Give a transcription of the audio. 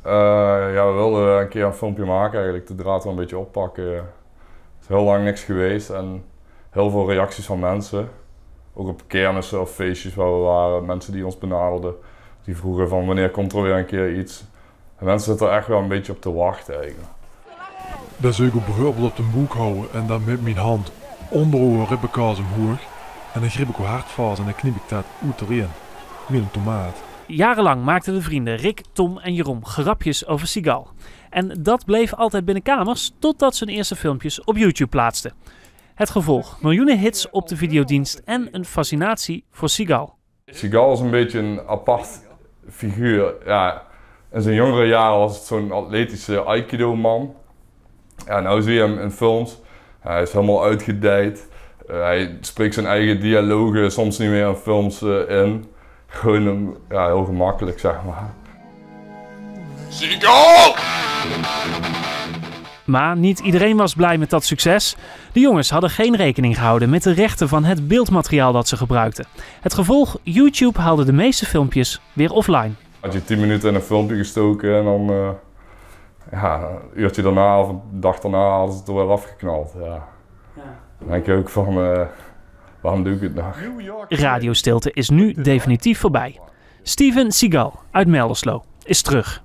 Ja, we wilden een keer een filmpje maken eigenlijk, de draad wel een beetje oppakken. Er is heel lang niks geweest en heel veel reacties van mensen. Ook op kermissen of feestjes waar we waren, mensen die ons benaderden. Die vroegen van wanneer komt er weer een keer iets. En mensen zitten er echt wel een beetje op te wachten eigenlijk. Dan zou ik bijvoorbeeld op de boek houden en dan met mijn hand onder de ribbenkaas omhoog. En dan grip ik hoe hard vast en dan knip ik dat uit erin. Met een tomaat. Jarenlang maakten de vrienden Rick, Tom en Jeroen grapjes over Seagal. En dat bleef altijd binnen kamers totdat ze hun eerste filmpjes op YouTube plaatsten. Het gevolg: miljoenen hits op de videodienst en een fascinatie voor Seagal. Seagal is een beetje een apart figuur. Ja, in zijn jongere jaren was het zo'n atletische Aikido-man. Ja, nou zie je hem in films. Hij is helemaal uitgedijd. Hij spreekt zijn eigen dialogen soms niet meer in films in. Gewoon ja, heel gemakkelijk, zeg maar. Seagal! Maar niet iedereen was blij met dat succes. De jongens hadden geen rekening gehouden met de rechten van het beeldmateriaal dat ze gebruikten. Het gevolg: YouTube haalde de meeste filmpjes weer offline. Had je 10 minuten in een filmpje gestoken en dan ja, een uurtje daarna of een dag daarna hadden ze het er weer afgeknald. Ja. Dan denk je ook van, waarom doe ik het nog? Radiostilte is nu definitief voorbij. Steven Seagal uit Melderslo is terug.